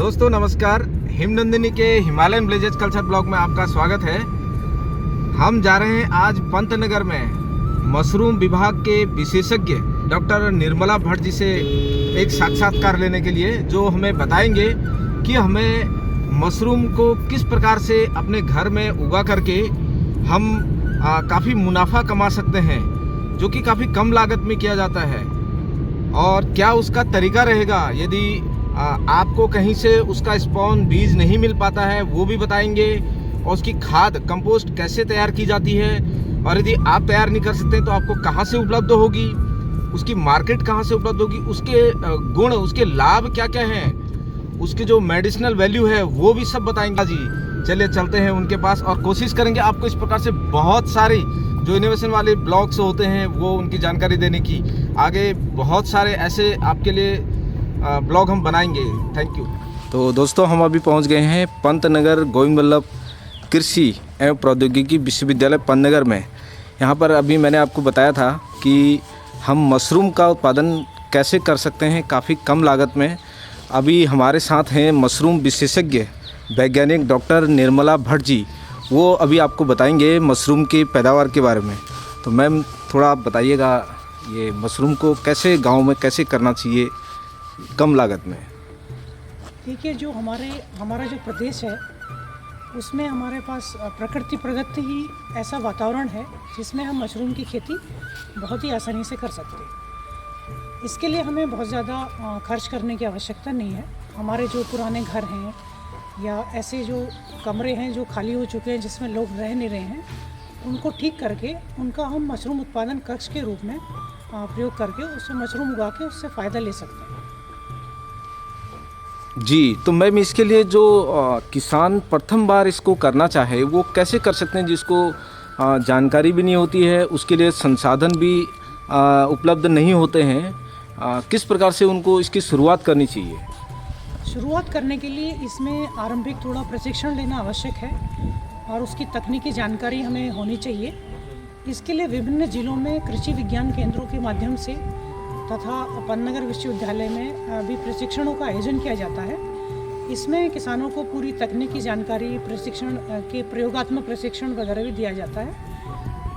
दोस्तों नमस्कार। हिमनंदिनी के हिमालयन विलेजेस कल्चर ब्लॉग में आपका स्वागत है। हम जा रहे हैं आज पंतनगर में मशरूम विभाग के विशेषज्ञ डॉक्टर निर्मला भट्ट जी से एक साक्षात्कार लेने के लिए, जो हमें बताएंगे कि हमें मशरूम को किस प्रकार से अपने घर में उगा करके हम काफ़ी मुनाफा कमा सकते हैं, जो कि काफ़ी कम लागत में किया जाता है, और क्या उसका तरीका रहेगा यदि आपको कहीं से उसका स्पॉन बीज नहीं मिल पाता है, वो भी बताएंगे। और उसकी खाद कंपोस्ट कैसे तैयार की जाती है, और यदि आप तैयार नहीं कर सकते तो आपको कहाँ से उपलब्ध होगी, उसकी मार्केट कहाँ से उपलब्ध होगी, उसके गुण, उसके लाभ क्या क्या हैं, उसकी जो मेडिसिनल वैल्यू है वो भी सब बताएंगे जी। चलिए चलते हैं उनके पास और कोशिश करेंगे आपको इस प्रकार से बहुत सारी जो इनोवेशन वाले ब्लॉग्स होते हैं वो उनकी जानकारी देने की। आगे बहुत सारे ऐसे आपके लिए ब्लॉग हम बनाएंगे। Thank you. तो दोस्तों हम अभी पहुंच गए हैं पंतनगर गोविंद वल्लभ कृषि एवं प्रौद्योगिकी विश्वविद्यालय पंतनगर में। यहां पर अभी मैंने आपको बताया था कि हम मशरूम का उत्पादन कैसे कर सकते हैं काफ़ी कम लागत में। अभी हमारे साथ हैं मशरूम विशेषज्ञ वैज्ञानिक डॉक्टर निर्मला भट्ट जी। वो अभी आपको बताएंगे मशरूम की पैदावार के बारे में। तो मैम थोड़ा आप बताइएगा, ये मशरूम को कैसे गांव में कैसे करना चाहिए कम लागत में। देखिए, जो हमारा जो प्रदेश है उसमें हमारे पास प्रकृति प्रदत्त ही ऐसा वातावरण है जिसमें हम मशरूम की खेती बहुत ही आसानी से कर सकते हैं। इसके लिए हमें बहुत ज़्यादा खर्च करने की आवश्यकता नहीं है। हमारे जो पुराने घर हैं या ऐसे जो कमरे हैं जो खाली हो चुके हैं जिसमें लोग रह नहीं रहे हैं, उनको ठीक करके उनका हम मशरूम उत्पादन कक्ष के रूप में प्रयोग करके उससे मशरूम उगा के उससे फ़ायदा ले सकते हैं जी। तो मैम इसके लिए जो किसान प्रथम बार इसको करना चाहे वो कैसे कर सकते हैं, जिसको जानकारी भी नहीं होती है, उसके लिए संसाधन भी उपलब्ध नहीं होते हैं, किस प्रकार से उनको इसकी शुरुआत करनी चाहिए? शुरुआत करने के लिए इसमें आरंभिक थोड़ा प्रशिक्षण लेना आवश्यक है और उसकी तकनीकी जानकारी हमें होनी चाहिए। इसके लिए विभिन्न जिलों में कृषि विज्ञान केंद्रों के माध्यम से तथा पंतनगर विश्वविद्यालय में भी प्रशिक्षणों का आयोजन किया जाता है। इसमें किसानों को पूरी तकनीकी जानकारी, प्रशिक्षण के प्रयोगात्मक प्रशिक्षण वगैरह भी दिया जाता है,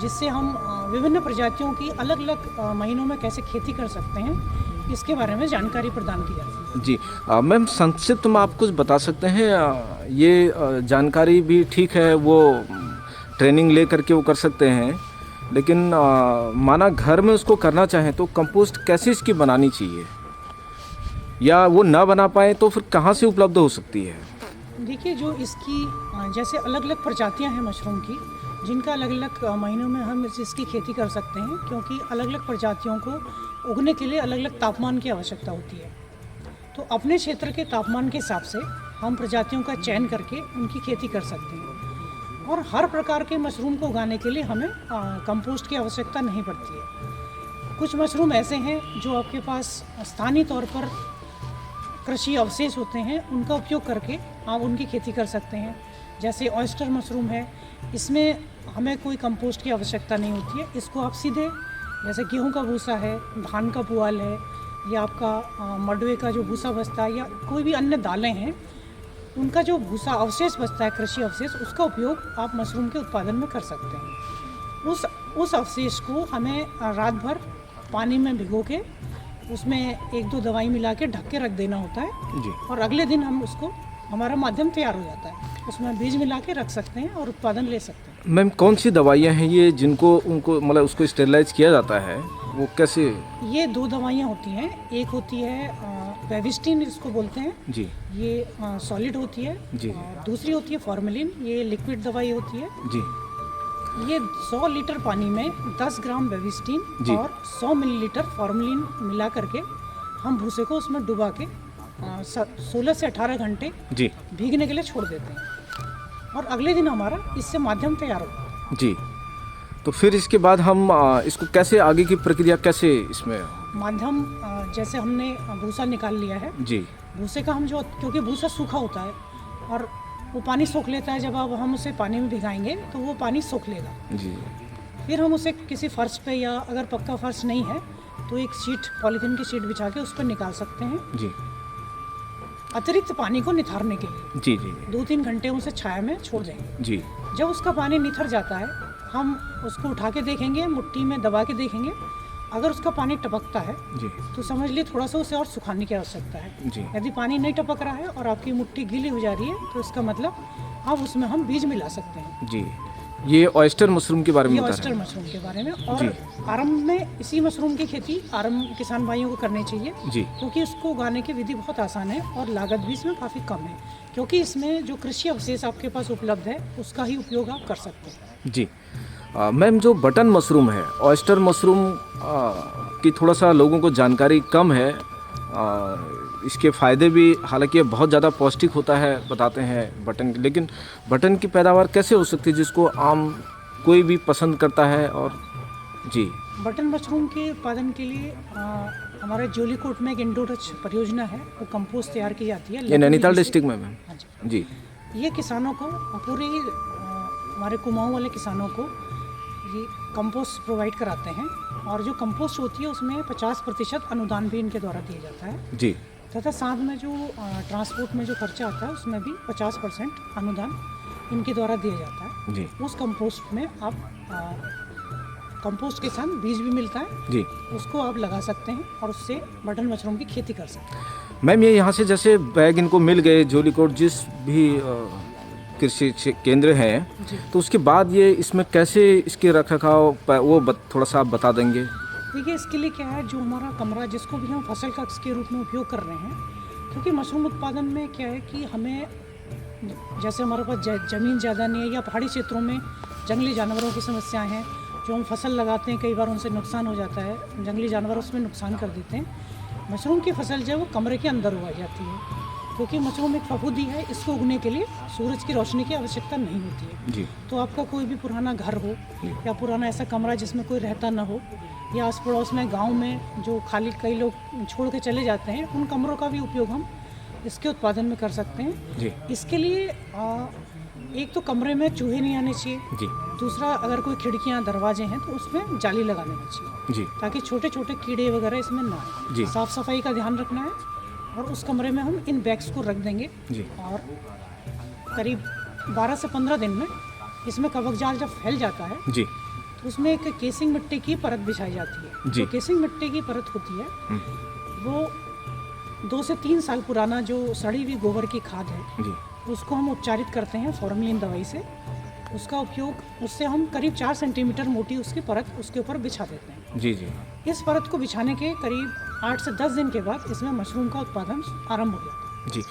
जिससे हम विभिन्न प्रजातियों की अलग अलग महीनों में कैसे खेती कर सकते हैं इसके बारे में जानकारी प्रदान की जाती है। जी मैम, संक्षिप्त में आप कुछ बता सकते हैं? ये जानकारी भी ठीक है, वो ट्रेनिंग ले करके वो कर सकते हैं, लेकिन माना घर में उसको करना चाहें तो कंपोस्ट कैसे इसकी बनानी चाहिए, या वो ना बना पाए तो फिर कहाँ से उपलब्ध हो सकती है? देखिए, जो इसकी जैसे अलग अलग प्रजातियां हैं मशरूम की, जिनका अलग अलग महीनों में हम इसकी खेती कर सकते हैं, क्योंकि अलग अलग प्रजातियों को उगने के लिए अलग अलग तापमान की आवश्यकता होती है। तो अपने क्षेत्र के तापमान के हिसाब से हम प्रजातियों का चयन करके उनकी खेती कर सकते हैं, और हर प्रकार के मशरूम को उगाने के लिए हमें कंपोस्ट की आवश्यकता नहीं पड़ती है। कुछ मशरूम ऐसे हैं जो आपके पास स्थानीय तौर पर कृषि अवशेष होते हैं, उनका उपयोग करके आप उनकी खेती कर सकते हैं। जैसे ऑयस्टर मशरूम है, इसमें हमें कोई कंपोस्ट की आवश्यकता नहीं होती है। इसको आप सीधे, जैसे गेहूं का भूसा है, धान का पुआल है, या आपका मडवे का जो भूसा बचता है, या कोई भी अन्य दालें हैं, उनका जो भूसा अवशेष बचता है, कृषि अवशेष, उसका उपयोग आप मशरूम के उत्पादन में कर सकते हैं। उस अवशेष को हमें रात भर पानी में भिगो के उसमें 1-2 दवाई मिला के ढक के रख देना होता है जी। और अगले दिन हम उसको, हमारा माध्यम तैयार हो जाता है, उसमें बीज मिला के रख सकते हैं और उत्पादन ले सकते हैं। मैम कौन सी दवाइयाँ हैं ये जिनको उनको मतलब उसको स्टेरिलाइज किया जाता है, वो कैसे? ये 2 दवाइयाँ होती हैं। एक होती है वेविस्टिन, इसको बोलते हैं जी ये सॉलिड होती है जी और दूसरी होती है फॉर्मेलिन, ये लिक्विड दवाई होती है। जी ये 100 लीटर पानी में 10 ग्राम वेविस्टिन जी। और 100 मिलीलीटर फॉर्मेलिन मिला करके हम भूसे को उसमें डुबा के 16 से 18 घंटे जी भीगने के लिए छोड़ देते हैं, और अगले दिन हमारा इससे माध्यम तैयार होता है। जी। तो फिर इसके बाद हम इसको कैसे आगे की प्रक्रिया कैसे इसमें? माध्यम जैसे हमने भूसा निकाल लिया है, जी भूसे का हम जो, क्योंकि भूसा सूखा होता है और वो पानी सोख लेता है, जब अब हम उसे पानी में भिगाएंगे तो वो पानी सोख लेगा। जी फिर हम उसे किसी फर्श पे, या अगर पक्का फर्श नहीं है तो एक शीट, पॉलीथीन की शीट बिछा के उस पर निकाल सकते हैं। जी अतिरिक्त पानी को निथारने के लिए जी जी जी 2-3 घंटे उसे छाया में छोड़ देंगे। जी जब उसका पानी निथर जाता है हम उसको उठा के देखेंगे, मुट्ठी में दबा के देखेंगे। अगर उसका पानी टपकता है जी तो समझ लिए थोड़ा सा उसे और सुखाने की आवश्यकता है। जी यदि पानी नहीं टपक रहा है और आपकी मुट्ठी गीली हो जा रही है तो इसका मतलब अब उसमें हम बीज मिला सकते हैं। जी। ये ऑयस्टर मशरूम के बारे में ये बता ऑयस्टर रहे मशरूम के बारे में। और जी। आरंभ में इसी मशरूम की खेती आरंभ किसान भाइयों को करनी चाहिए, हैं जी क्योंकि उसको उगाने की विधि बहुत आसान है और लागत भी इसमें काफ़ी कम है, क्योंकि इसमें जो कृषि अवशेष आपके पास उपलब्ध है उसका ही उपयोग आप कर सकते हैं। जी। मैम जो बटन मशरूम है, ऑयस्टर मशरूम की थोड़ा सा लोगों को जानकारी कम है। इसके फ़ायदे भी हालांकि ये बहुत ज़्यादा पौष्टिक होता है बताते हैं बटन, लेकिन बटन की पैदावार कैसे हो सकती है जिसको आम कोई भी पसंद करता है? और जी बटन मशरूम के उत्पादन के लिए हमारे जोलीकोट में एक इंडोटच परियोजना है, वो कंपोस्ट तैयार की जाती है। ये नैनीताल डिस्ट्रिक्ट में मैम? हाँ जी। जी ये किसानों को पूरे हमारे कुमाऊं वाले किसानों को ये कंपोस्ट प्रोवाइड कराते हैं, और जो कंपोस्ट होती है उसमें 50% अनुदान भी इनके द्वारा दिया जाता है, जी तथा साथ में जो ट्रांसपोर्ट में जो खर्चा आता है उसमें भी 50% अनुदान इनके द्वारा दिया जाता है। जी उस कंपोस्ट में आप कंपोस्ट के साथ बीज भी मिलता है, जी। उसको आप लगा सकते हैं और उससे बटन मशरूम की खेती कर सकते हैं। मैम ये यहाँ से जैसे बैग इनको मिल गए जोलीकोट जिस भी कृषि केंद्र हैं, जी। तो उसके बाद ये इसमें कैसे इसके रख रखाव वो थोड़ा सा आप बता देंगे? देखिए इसके लिए क्या है, जो हमारा कमरा जिसको भी हम फसल कक्ष के रूप में उपयोग कर रहे हैं, क्योंकि मशरूम उत्पादन में क्या है कि हमें जैसे हमारे पास ज़मीन ज़्यादा नहीं है या पहाड़ी क्षेत्रों में जंगली जानवरों की समस्याएं हैं, जो हम फसल लगाते हैं कई बार उनसे नुकसान हो जाता है, जंगली जानवर उसमें नुकसान कर देते हैं। मशरूम की फसल जो है वो कमरे के अंदर उगाई जाती है, क्योंकि मशरूम एक फफूंदी है, इसको उगने के लिए सूरज की रोशनी की आवश्यकता नहीं होती है। जी तो आपका कोई भी पुराना घर हो या पुराना ऐसा कमरा जिसमें कोई रहता ना हो, या आस पड़ोस में गांव में जो खाली कई लोग छोड़ के चले जाते हैं, उन कमरों का भी उपयोग हम इसके उत्पादन में कर सकते हैं। जी इसके लिए एक तो कमरे में चूहे नहीं आने चाहिए, जी दूसरा अगर कोई खिड़कियां दरवाजे हैं तो उसमें जाली लगा देनी चाहिए, जी ताकि छोटे छोटे कीड़े वगैरह इसमें ना जी। आए। साफ़ सफाई का ध्यान रखना है, और उस कमरे में हम इन बैग्स को रख देंगे, जी और करीब 12 से 15 दिन में इसमें कवक जाल जब फैल जाता है जी तो उसमें एक केसिंग मिट्टी की परत बिछाई जाती है। जी। जो केसिंग मिट्टी की परत होती है हम्म, वो 2 से 3 साल पुराना जो सड़ी हुई गोबर की खाद है जी उसको हम उपचारित करते हैं फॉर्मलिन दवाई से। उसका उपयोग उससे हम करीब 4 सेंटीमीटर मोटी उसकी परत उसके ऊपर बिछा देते हैं। जी जी इस परत को बिछाने के करीब 8 से 10 दिन के बाद इसमें मशरूम का उत्पादन आरंभ हो जाता है। जी।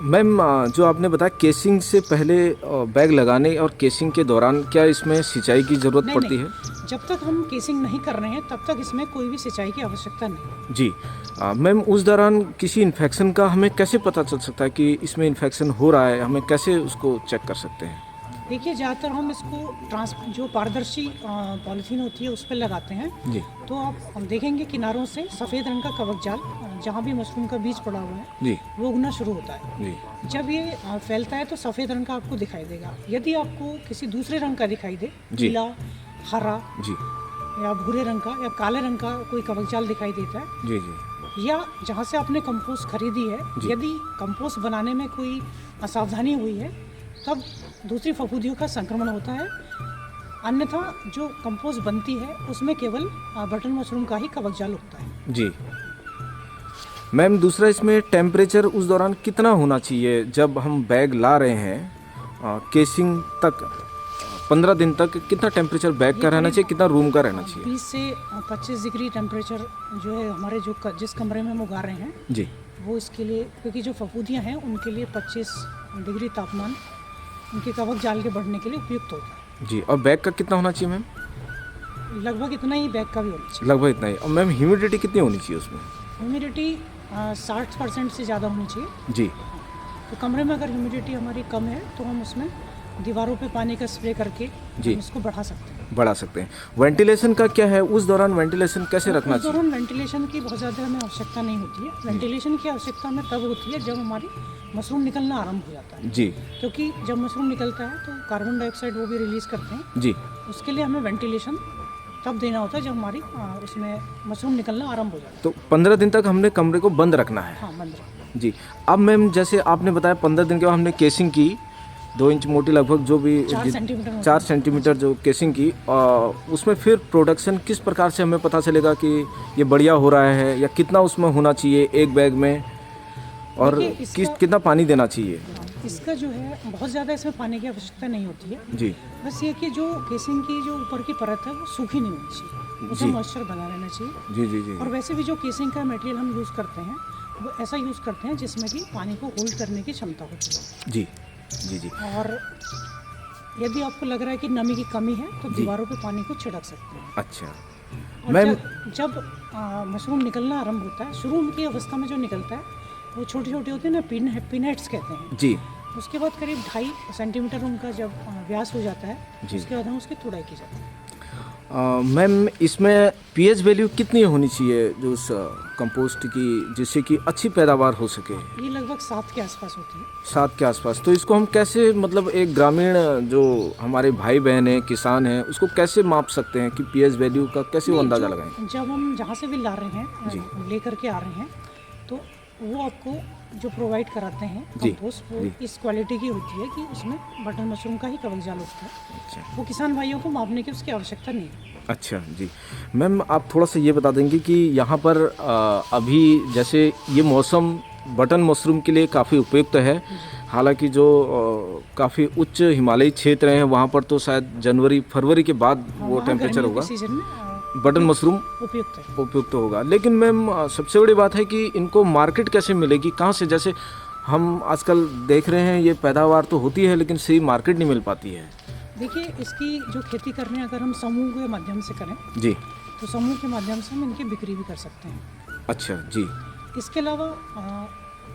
मैम जो आपने बताया केसिंग से पहले बैग लगाने और केसिंग के दौरान क्या इसमें सिंचाई की ज़रूरत नहीं, पड़ती नहीं। है? जब तक हम केसिंग नहीं कर रहे हैं तब तक इसमें कोई भी सिंचाई की आवश्यकता नहीं। जी। मैम उस दौरान किसी इन्फेक्शन का हमें कैसे पता चल सकता है कि इसमें इन्फेक्शन हो रहा है? हमें कैसे उसको चेक कर सकते हैं? देखिए ज़्यादातर हम इसको जो पारदर्शी पॉलीथीन होती है उस पर लगाते हैं, जी तो आप देखेंगे किनारों से सफ़ेद रंग का कवक जाल जहाँ भी मशरूम का बीज पड़ा हुआ है जी वो उगना शुरू होता है। जी जब ये फैलता है तो सफ़ेद रंग का आपको दिखाई देगा। यदि आपको किसी दूसरे रंग का दिखाई दे, जी। पीला, हरा जी या भूरे रंग का या काले रंग का कोई कवक जाल दिखाई देता है, जी जी या जहाँ से आपने कंपोस्ट खरीदी है, जी। यदि कंपोस्ट बनाने में कोई असावधानी हुई है तब दूसरी फफूंदियों का संक्रमण होता है। अन्यथा जो कंपोस्ट बनती है उसमें केवल बटन मशरूम का ही कवक जाल उगता है। जी। मैम दूसरा इसमें टेम्परेचर उस दौरान कितना होना चाहिए जब हम बैग ला रहे हैं केसिंग तक? 15 दिन तक कितना टेम्परेचर बैग का रहना चाहिए, कितना रूम का रहना चाहिए? 20 से 25 डिग्री टेम्परेचर जो है हमारे जिस कमरे में हम उगा रहे हैं जी वो इसके लिए, क्योंकि जो फफूंदियाँ हैं उनके लिए 25 डिग्री तापमान उनके कवक जाल के बढ़ने के लिए उपयुक्त होता है। जी। और बैग का कितना होना चाहिए मैम? लगभग इतना ही बैग का भी होना चाहिए। लगभग इतना ही। और मैम ह्यूमिडिटी कितनी होनी चाहिए उसमें? ह्यूमिडिटी 60% से ज़्यादा होनी चाहिए। जी तो कमरे में अगर ह्यूमिडिटी हमारी कम है तो हम उसमें दीवारों पे पानी का स्प्रे करके जी। हम इसको बढ़ा सकते हैं। बढ़ा सकते हैं। वेंटिलेशन का क्या है उस दौरान? वेंटिलेशन कैसे रखना उस चाहिए? दौरान वेंटिलेशन की बहुत ज़्यादा हमें आवश्यकता नहीं होती है। वेंटिलेशन की आवश्यकता हमें तब होती है जब हमारी मशरूम निकलना आरंभ हो जाता है, जी क्योंकि जब मशरूम निकलता है तो कार्बन डाइऑक्साइड वो भी रिलीज़ करते हैं। जी उसके लिए हमें वेंटिलेशन तब देना होता है जब हमारी उसमें मशरूम निकलना आरंभ हो जाता है। तो 15 दिन तक हमने कमरे को बंद रखना है? हाँ, बंद रखें। जी। अब मैम जैसे आपने बताया 15 दिन के बाद हमने केसिंग की, 2 इंच मोटी लगभग जो भी 4 सेंटीमीटर मोटी। 4 सेंटीमीटर जो केसिंग की, उसमें फिर प्रोडक्शन किस प्रकार से हमें पता चलेगा कि ये बढ़िया हो रहा है, या कितना उसमें होना चाहिए एक बैग में, और देखिए, इसका- कितना पानी देना चाहिए? इसका जो है बहुत ज़्यादा इसमें पानी की आवश्यकता नहीं होती है। जी बस ये कि जो केसिंग की जो ऊपर की परत है वो सूखी नहीं होनी चाहिए, उसमें जी। मॉइस्चर बना रहना चाहिए। जी जी जी और वैसे भी जो केसिंग का मटेरियल हम यूज़ करते हैं वो ऐसा यूज़ करते हैं जिसमें कि पानी को होल्ड करने की क्षमता होती है। जी जी जी और यदि आपको लग रहा है कि नमी की कमी है तो दीवारों पे पानी को छिड़क सकते हैं। अच्छा और मैम, जब मशरूम निकलना आरंभ होता है, शुरू की अवस्था में जो निकलता है वो छोटे छोटे होते हैं ना, पिनहेड्स कहते हैं। जी उसके बाद करीब 2.5 सेंटीमीटर उनका जब व्यास हो जाता है, जी। उसके बाद हम उसकी तुड़ाई की जाती है। मैम इसमें पीएच वैल्यू कितनी होनी चाहिए जो उस कंपोस्ट की, जिससे कि अच्छी पैदावार हो सके? ये लगभग 7 के आसपास होती है। 7 के आसपास। तो इसको हम कैसे, मतलब एक ग्रामीण जो हमारे भाई बहन हैं, किसान हैं, उसको कैसे माप सकते हैं कि पीएच वैल्यू का कैसे वो नहीं, अंदाज़ा जो- लगाएं? जब हम जहाँ से भी ला रहे जी। हैं, लेकर के आ रहे हैं, तो वो आपको जो प्रोवाइड कराते हैं जी, कंपोस्ट, वो जी। इस क्वालिटी की होती है कि उसमें बटन मशरूम का ही कवक जाल होता है। अच्छा वो किसान भाइयों को मापने की उसकी आवश्यकता नहीं है। अच्छा जी। मैम आप थोड़ा सा ये बता देंगे कि यहाँ पर अभी जैसे ये मौसम बटन मशरूम के लिए काफ़ी उपयुक्त है, हालांकि जो काफ़ी उच्च हिमालयी क्षेत्र हैं वहाँ पर तो शायद जनवरी फरवरी के बाद वो वहाँ टेम्परेचर गर्मियों के होगा, सीजन में बटन मशरूम उपयुक्त है। उपयुक्त होगा। लेकिन मैम सबसे बड़ी बात है कि इनको मार्केट कैसे मिलेगी, कहाँ से? जैसे हम आजकल देख रहे हैं ये पैदावार तो होती है लेकिन सही मार्केट नहीं मिल पाती है। देखिए, इसकी जो खेती कर रहे हैं अगर हम समूह के माध्यम से करें जी तो समूह के माध्यम से हम इनकी बिक्री भी कर सकते हैं। अच्छा जी इसके अलावा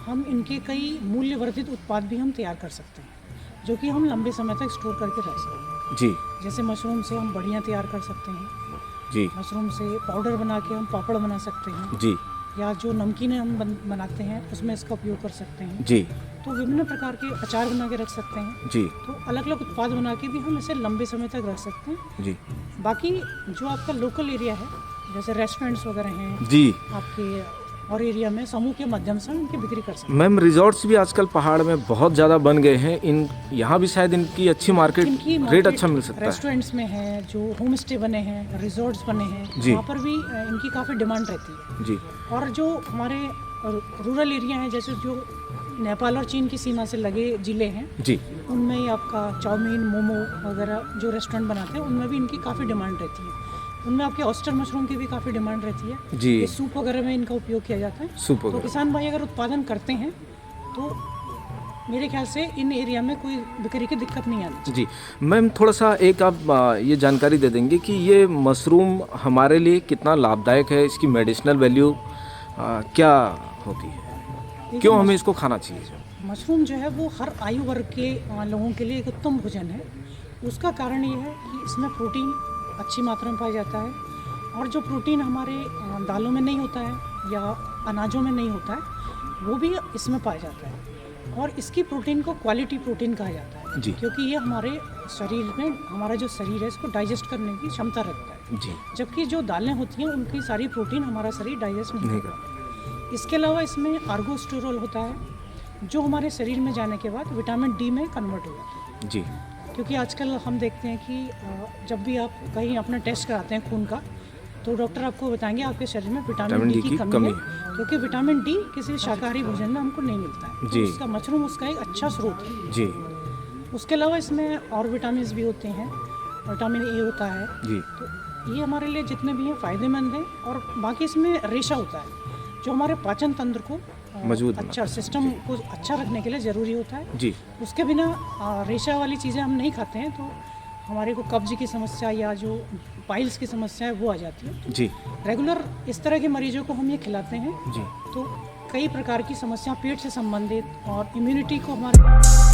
हम इनके कई मूल्यवर्धित उत्पाद भी हम तैयार कर सकते हैं, जो कि हम लंबे समय तक स्टोर करके रख सकते हैं। जी जैसे मशरूम से हम बढ़ियाँ तैयार कर सकते हैं, जी मशरूम से पाउडर बना के हम पापड़ बना सकते हैं, जी या जो नमकीनें हम बनाते हैं उसमें इसका उपयोग कर सकते हैं। जी तो विभिन्न प्रकार के अचार बना के रख सकते हैं। जी तो अलग अलग उत्पाद बना के भी हम इसे लंबे समय तक रख सकते हैं। जी बाकी जो आपका लोकल एरिया है, जैसे रेस्टोरेंट्स वगैरह हैं जी। आपके और एरिया में, समूह के माध्यम से हम इनकी बिक्री कर सकते हैं। मैम रिजॉर्ट्स भी आजकल पहाड़ में बहुत ज़्यादा बन गए हैं, इन यहाँ भी शायद इनकी अच्छी मार्केट इनकी रेट मार्केट अच्छा मिल सकता है। रेस्टोरेंट्स में है, जो होम स्टे बने हैं, रिजॉर्ट्स बने हैं, जी। वहाँ पर भी इनकी काफ़ी डिमांड रहती है। जी और जो हमारे रूरल एरिया हैं, जैसे जो नेपाल और चीन की सीमा से लगे ज़िले हैं, जी उनमें ही आपका चाउमीन, मोमो वगैरह जो रेस्टोरेंट बनाते हैं उनमें भी इनकी काफ़ी डिमांड रहती है। उनमें आपके ऑयस्टर मशरूम की भी काफ़ी डिमांड रहती है। जी। ये सूप वगैरह में इनका उपयोग किया जाता है। सूप तो वगैरह। किसान भाई अगर उत्पादन करते हैं तो मेरे ख्याल से इन एरिया में कोई बिक्री की दिक्कत नहीं आनी। जी मैम थोड़ा सा एक आप ये जानकारी दे देंगे कि ये मशरूम हमारे लिए कितना लाभदायक है, इसकी मेडिसिनल वैल्यू क्या होती है, देखिए, क्यों हमें इसको खाना चाहिए? मशरूम जो है वो हर आयु वर्ग के लोगों के लिए एक उत्तम भोजन है। उसका कारण ये है कि इसमें प्रोटीन अच्छी मात्रा में पाया जाता है, और जो प्रोटीन हमारे दालों में नहीं होता है या अनाजों में नहीं होता है वो भी इसमें पाया जाता है। और इसकी प्रोटीन को क्वालिटी प्रोटीन कहा जाता है जी। क्योंकि ये हमारे शरीर में, हमारा जो शरीर है इसको डाइजेस्ट करने की क्षमता रखता है। जी जबकि जो दालें होती हैं उनकी सारी प्रोटीन हमारा शरीर डाइजेस्ट नहीं नहीं करता। इसके अलावा इसमें आर्गोस्टेरोल होता है, जो हमारे शरीर में जाने के बाद विटामिन डी में कन्वर्ट हो जाता है। जी क्योंकि आजकल हम देखते हैं कि जब भी आप कहीं अपना टेस्ट कराते हैं खून का, तो डॉक्टर आपको बताएंगे आपके शरीर में विटामिन डी की कमी है, क्योंकि विटामिन डी किसी शाकाहारी भोजन में हमको नहीं मिलता है। जी। तो उसका मशरूम उसका एक अच्छा स्रोत है। जी उसके अलावा इसमें और विटामिन भी होते हैं, विटामिन ए होता है। जी तो ये हमारे लिए जितने भी हैं फ़ायदेमंद हैं। और बाकी इसमें रेशा होता है जो हमारे पाचन तंत्र को मजबूत अच्छा, सिस्टम को अच्छा रखने के लिए ज़रूरी होता है। जी उसके बिना रेशा वाली चीज़ें हम नहीं खाते हैं तो हमारे को कब्ज की समस्या या जो पाइल्स की समस्या है वो आ जाती है। जी रेगुलर इस तरह के मरीजों को हम ये खिलाते हैं जी तो कई प्रकार की समस्या पेट से संबंधित और इम्यूनिटी को हमारे